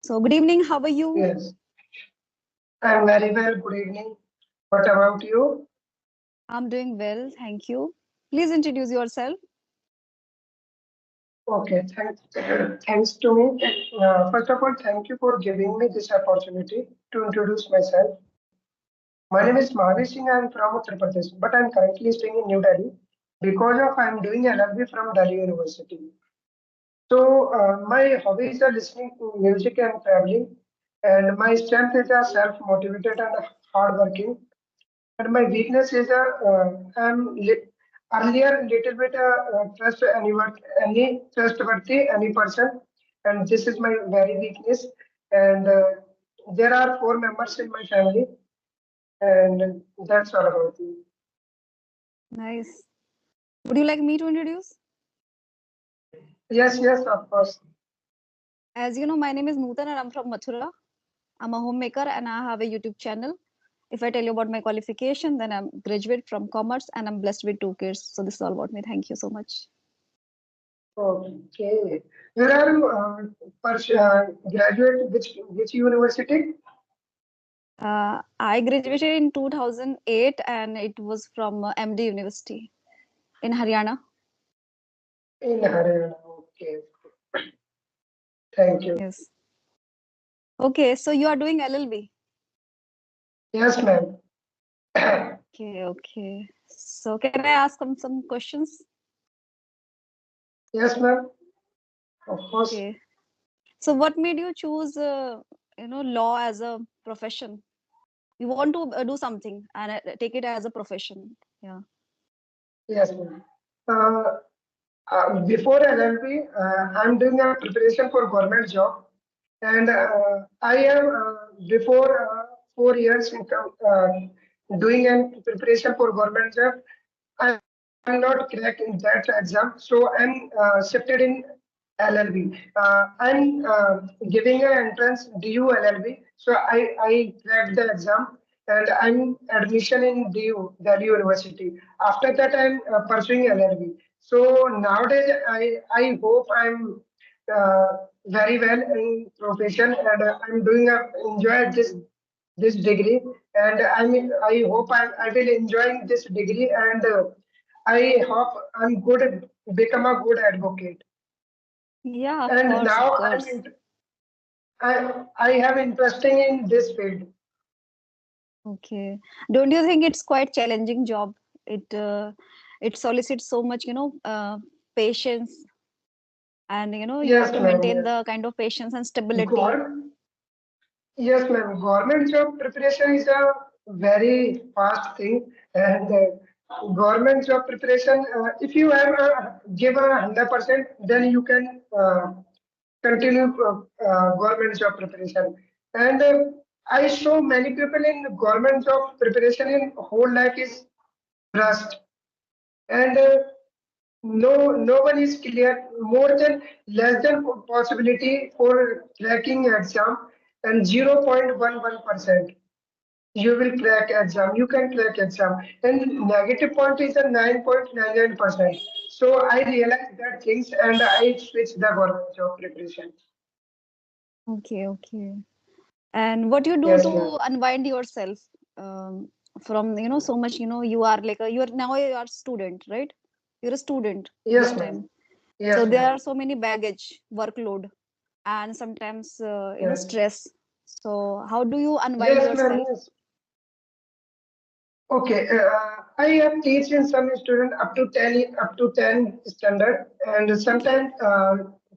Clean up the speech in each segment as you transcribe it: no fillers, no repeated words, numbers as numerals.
So, good evening. How are you? Yes, I'm very well. Good evening. What about you? I'm doing well. Thank you. Please introduce yourself. Okay, thanks to me. First of all, thank you for giving me this opportunity to introduce myself. My name is Mahavi Singh. I'm from Uttar Pradesh, but I'm currently staying in New Delhi because of I'm doing LLB from Delhi University. So my hobbies are listening to music and traveling, and my strength is a self-motivated and hardworking. And my weakness is earlier little bit trust any trustworthy any person, and this is my very weakness. And there are four members in my family, and that's all about me. Nice. Would you like me to introduce? Yes, yes, of course. As you know, my name is Nutan and I'm from Mathura. I'm a homemaker and I have a YouTube channel. If I tell you about my qualification, then I'm graduate from commerce and I'm blessed with two kids. So this is all about me. Thank you so much. Okay. Where are you graduate? Which university? I graduated in 2008 and it was from MD University in Haryana. In Haryana. Okay. Thank you. Yes. Okay, so you are doing LLB. Yes, ma'am. Okay, okay. So can I ask some questions? Yes, ma'am. Of course. Okay. So what made you choose, law as a profession? You want to do something and take it as a profession. Yeah. Yes, ma'am. Uh, before LLB, I'm doing a preparation for government job, and I am before 4 years doing a preparation for government job. I'm not cracked in that exam, so I'm shifted in LLB. I'm giving an entrance DU LLB, so I cracked the exam and I'm admission in DU Delhi University. After that, I'm pursuing LLB. So nowadays, I hope I'm uh, very well in profession and I'm doing enjoy this degree and I hope I will enjoy this degree and I hope I'm good become a good advocate. Yeah, of And course, of now course. I have interesting in this field. Okay. Don't you think it's quite challenging job? It solicits so much, patience and you have Yes, to ma'am. maintain Yes. the kind of patience and stability. God, yes, ma'am. Government job preparation is a very fast thing, and government job preparation. If you have give a 100%, then you can continue government job preparation. And I saw many people in government job preparation in whole life is trust and no one is clear more than less than possibility for cracking exam and 0.11% you will crack exam you can crack exam and negative point is a 9.99%. So I realized that things and I switched the government job preparation. Okay, okay. And what you do Yes, ma'am. to unwind yourself um, from so much you are like you are student, right? You're a student Yes, this ma'am. time, so Yes, there ma'am. are so many baggage workload and sometimes Yes. stress. So how do you unwind Yes, ma'am. yourself? Yes. Okay, I have teach in some student up to 10 standard, and Okay. sometimes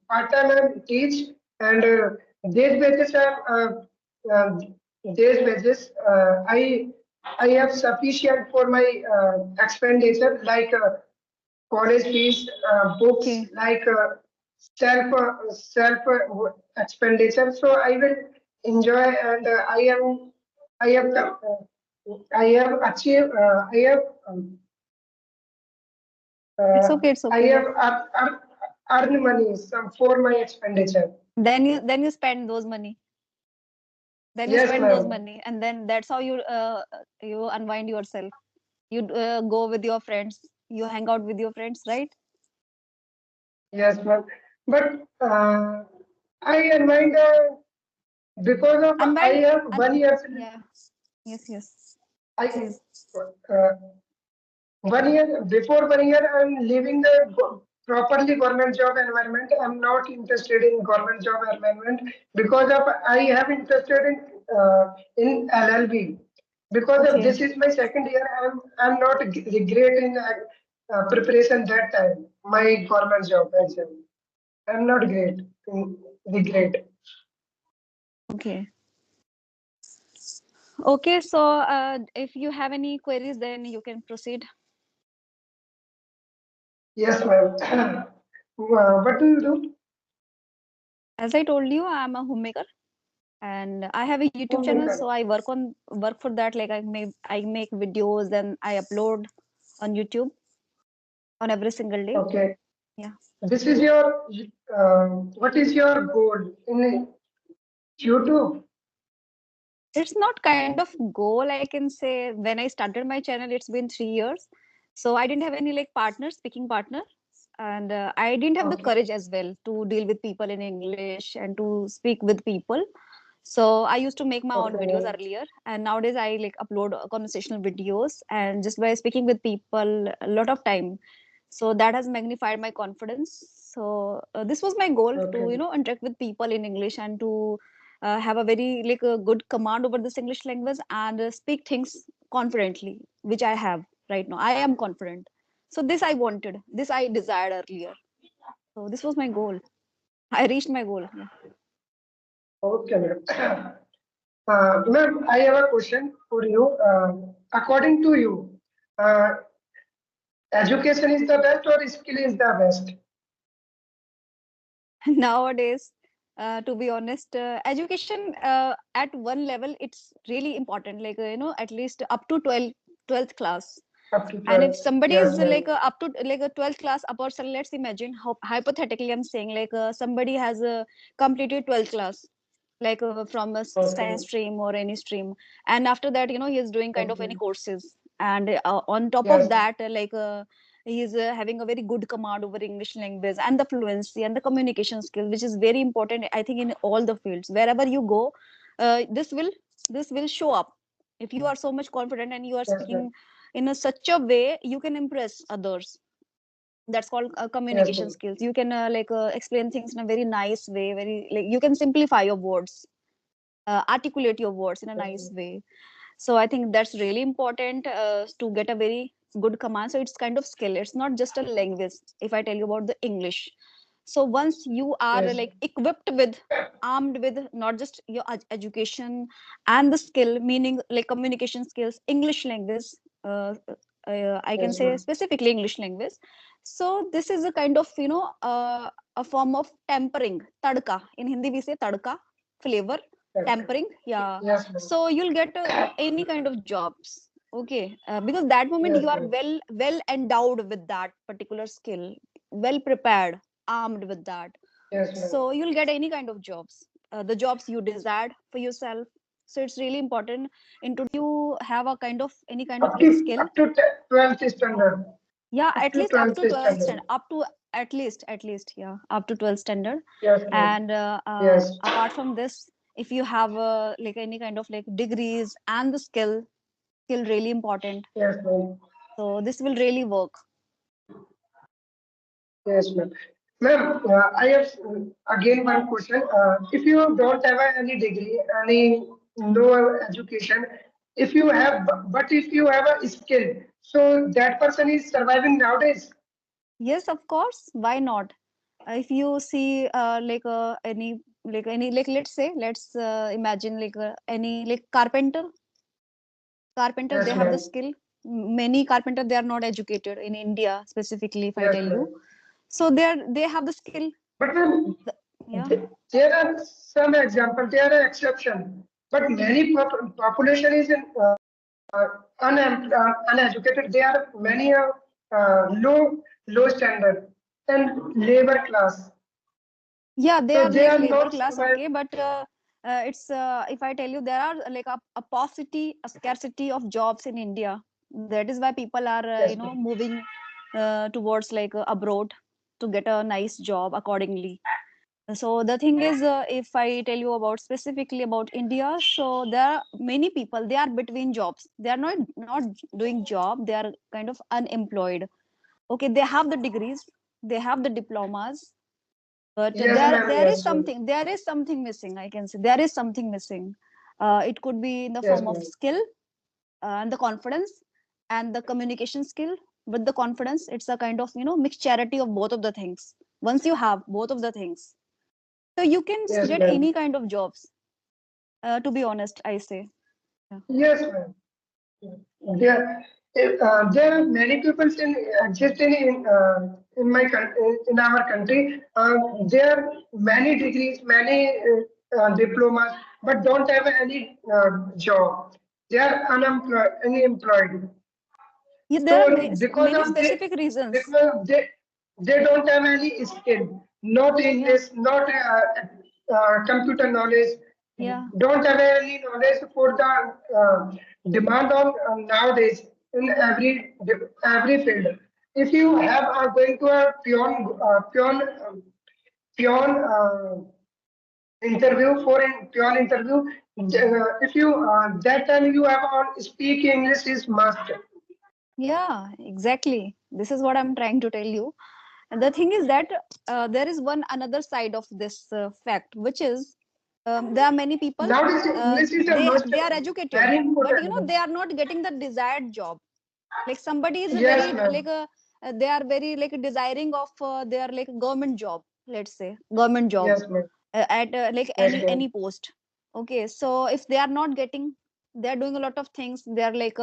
part time I teach, and days basis uh, days basis I have sufficient for my expenditure like college fees, books, Okay. like self expenditure. So I will enjoy, and I have I have achieved. I have It's uh, okay, it's I okay. have earned money some for my expenditure. Then you spend those money. Then you Yes, spend those ma'am. money, and then that's how you unwind yourself. You go with your friends. You hang out with your friends, right? Yes, ma'am. But I unwind. because of And I while have and 1 year. yeah, yes, I please. 1 year before 1 year, I'm leaving the properly government job environment. I'm not interested in government job environment because of I have interested in LLB. Because of Okay, this is my second year, I'm not regretting preparation that time. My government job actually, I'm not great regret. okay. Okay, so if you have any queries, then you can proceed. Yes, ma'am. What do you do? As I told you, I'm a homemaker and I have a YouTube channel, Homemaker. so I work for that. Like I make videos and I upload on YouTube on every single day. Okay. Yeah. This is your, what is your goal in YouTube? It's not kind of goal, I can say. When I started my channel, it's been 3 years. So I didn't have any like partner, speaking partner. And I didn't have the Okay, courage as well to deal with people in English and to speak with people. So I used to make my own videos okay, earlier, and nowadays I like upload conversational videos, and just by speaking with people a lot of time, so that has magnified my confidence. So this was my goal to okay, interact with people in English and to have a very like a good command over this English language and speak things confidently, which I have right now. I am confident. So this I wanted, this I desired earlier. So this was my goal. I reached my goal. Yeah. okay, ma'am. Ma'am, I have a question for you. According to you, uh, education is the best or skill is the best? Nowadays, to be honest, education at one level it's really important, like at least up to 12th class. Up to And if 12. somebody Yes, is ma'am. up to like a 12th class, a person, let's imagine how hypothetically I'm saying, like somebody has completed 12th class, like from a Okay, science stream or any stream, and after that he is doing kind of any okay. courses, and on top of Yes, that he is having a very good command over English language and the fluency and the communication skill, which is very important, I think, in all the fields wherever you go. This will show up. If you are so much confident and you are yes, ma'am. speaking in such a way, you can impress others. That's called Yes, communication ma'am. skills. You can explain things in a very nice way, very like you can simplify your words, articulate your words in a Yes, nice ma'am. way. So I think that's really important to get a very good command. So it's kind of skill, it's not just a language. If I tell you about the English, so once you are Yes, like equipped with, armed with not just your education and the skill, meaning like communication skills, English language, uh, I can yes, say ma'am. specifically English language. So this is a kind of a form of tempering, tadka. In Hindi we say tadka, flavor, Okay. tempering. Yeah. Yes, ma'am. So you'll get any kind of jobs. Okay, because that moment Yes, you are ma'am. well endowed with that particular skill, well prepared, armed with that. Yes, ma'am. So you'll get any kind of jobs, the jobs you desired for yourself. So it's really important into you have a kind of any kind of Up like to skill. up to 12th standard. Yeah, Up at to least up to 12th 12th standard. standard, up to at least yeah, up to 12th standard. Yes, ma'am. And Yes. apart from this, if you have like any kind of like degrees and the skill really important. Yes, ma'am. So this will really work. Yes, ma'am. Ma'am, I have again one question. If you don't have any degree, any no education, if you have, but if you have a skill, so that person is surviving nowadays. Yes, of course, why not? If you see any like let's say, let's imagine like any like carpenter, they Yes, have the ma'am. skill. Many carpenter, they are not educated in India specifically, if I Yes, tell you. ma'am. So they have the skill. But ma'am, Yeah. there are some example. There are exception, but many population is in, uneducated. There are many low standard and labor class. Yeah, they So are they like are labor not class, survive. okay, but it's if I tell you, there are like a paucity, a scarcity of jobs in India. That is why people are Yes, ma'am. moving towards like abroad to get a nice job accordingly. So the thing is, if I tell you about specifically about India, so there are many people, they are between jobs. They are not doing job. They are kind of unemployed. Okay, they have the degrees, they have the diplomas, but Yes, ma'am. Yes, ma'am. there is something missing. I can say there is something missing. It could be in the Yes, form of ma'am. skill and the confidence and the communication skill. With the confidence, it's a kind of mixturity of both of the things. Once you have both of the things, so you can Yes, get ma'am. any kind of jobs. To be honest, I say. Yeah. Yes, ma'am. There, there are many people exist in my in our country. There are many degrees, many diplomas, but don't have any job. They are unemployed. Yeah, there are So because many of the specific reasons. because they don't have any skill, not Yeah, English, not computer knowledge, yeah, don't have any knowledge for the demand on nowadays in every field. If you have are going to a peon interview for a peon interview, if you that time you have on speak English is must. yeah, exactly. This is what I'm trying to tell you. And the thing is that there is one another side of this fact, which is there are many people, Nowadays, English is a must, they are educated, very but important. they are not getting the desired job. Like somebody is a Yes, very ma'am. they are very like desiring of their like government job, let's say government job, Yes, ma'am. at like Yes, ma'am. any post. Okay, so if they are not getting, they are doing a lot of things, they are like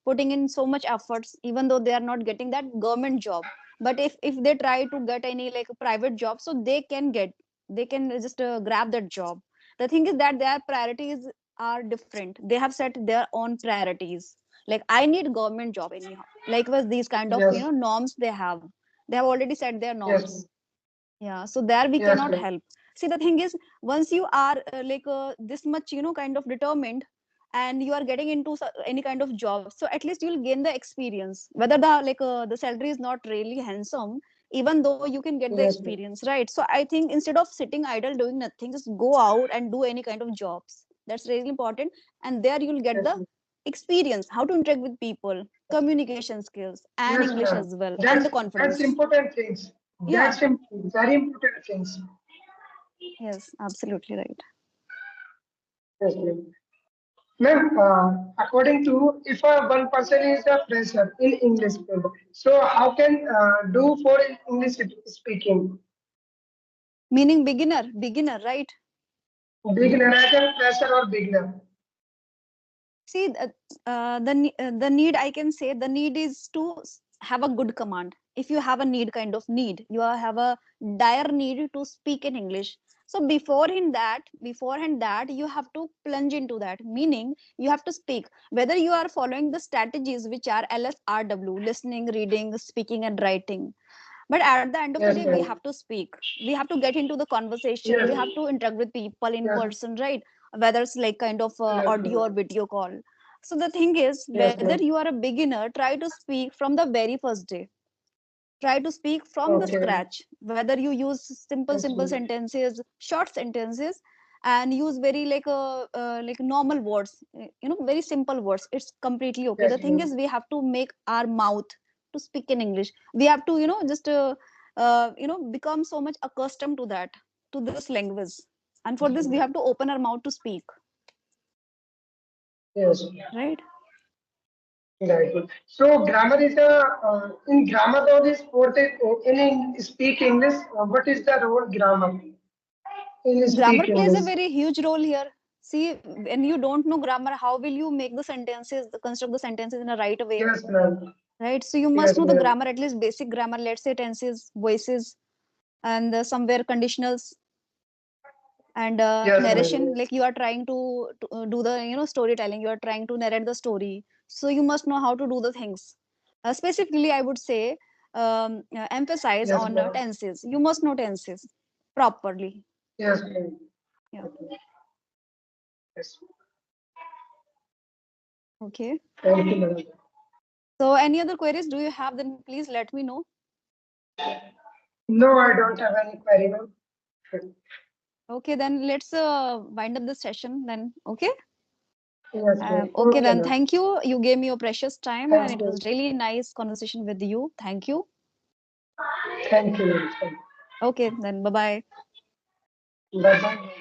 putting in so much efforts even though they are not getting that government job. But if they try to get any like private job, so they can just grab that job. The thing is that their priorities are different. They have set their own priorities. Like I need government job anyhow, like was these kind of Yes, norms they have already set their yes, norms. ma'am. Yeah, so there we Yes, cannot ma'am. help. See, the thing is, once you are this much kind of determined, and you are getting into any kind of job, so at least you'll gain the experience, whether the salary is not really handsome, even though you can get the Yes, ma'am. experience, right? So I think instead of sitting idle doing nothing, just go out and do any kind of jobs. That's really important. And there you'll get Yes, the ma'am. experience, how to interact with people, communication skills, and Yes, English ma'am. as well, and That's the that's confidence. important things. Yeah. Very important things. Yes, absolutely right. Yes, ma'am. Ma'am, according to if one person is a fresher in English field, so how can do for English speaking? Meaning beginner, right? Beginner, as a fresher or beginner? See, the need, I can say the need is to have a good command. If you have a need, kind of need, you have a dire need to speak in English. So beforehand that you have to plunge into that, meaning you have to speak, whether you are following the strategies which are LSRW: listening, reading, speaking, and writing. But at the end of the Yes, day, we ma'am. have to speak, we have to get into the conversation, Yes, we have to interact with people in yes, person, right? Whether it's like kind of yes, audio ma'am. or video call. So the thing is, Yes, whether ma'am. you are a beginner, try to speak from the very first day. Try to speak from the Okay. scratch, whether you use Yes, simple ma'am. sentences, short sentences, and use very like normal words, very simple words. It's completely okay. Yes, The thing ma'am. is, we have to make our mouth to speak in English. We have to just become so much accustomed to that, to this language. And for this we have to open our mouth to speak, Yes. right? Very good. So grammar is a in grammar though this what is in speak English. What is the role grammar in Grammar speak plays a English? very huge role here. See, when you don't know grammar, how will you make the sentences, construct the sentences in a right way, Yes, ma'am. right? So you must Yes, know the ma'am. grammar, at least basic grammar, let's say tenses, voices, and somewhere conditionals, and Yes, ma'am. narration. Yes. Like you are trying to do the storytelling, you are trying to narrate the story, so you must know how to do the things. Specifically, I would say emphasize Yes, on ma'am. tenses. You must know tenses properly. Yes, ma'am. Yeah. Okay. Yes. Okay. Thank you, madam. So any other queries do you have, then please let me know. No, I don't have any query, ma'am. Okay, then let's wind up the session then. Okay. Yes, ma'am. Okay, Okay, then ma'am. thank you. You gave me your precious time, and Thank it you. was really nice conversation with you. Thank you. Thank you. Okay, then bye bye. Bye bye.